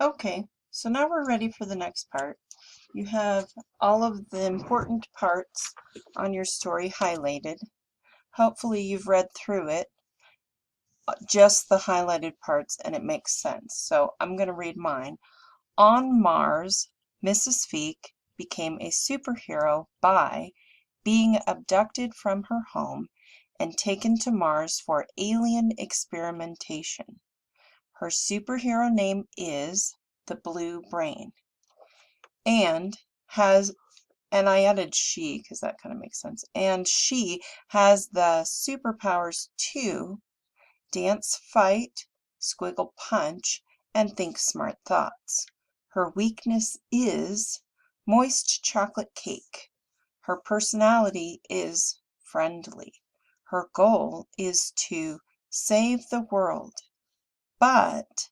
Okay, so now we're ready for the next part. You have all of the important parts on your story highlighted. Hopefully you've read through it, just the highlighted parts, and it makes sense. So I'm going to read mine. On Mars, Mrs. Feek became a superhero by being abducted from her home and taken to Mars for alien experimentation. Her superhero name is the Blue Brain and has, and I added she because that kind of makes sense, and she has the superpowers to dance, fight, squiggle punch, and think smart thoughts. Her weakness is moist chocolate cake. Her personality is friendly. Her goal is to save the world. But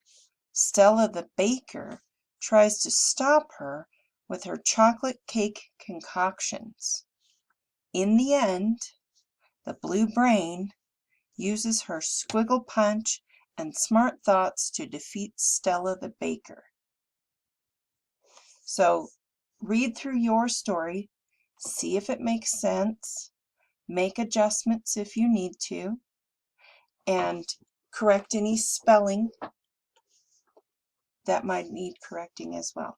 Stella the baker tries to stop her with her chocolate cake concoctions. In the end, the Blue Brain uses her squiggle punch and smart thoughts to defeat Stella the baker. So read through your story, see if it makes sense, make adjustments if you need to, and correct any spelling that might need correcting as well.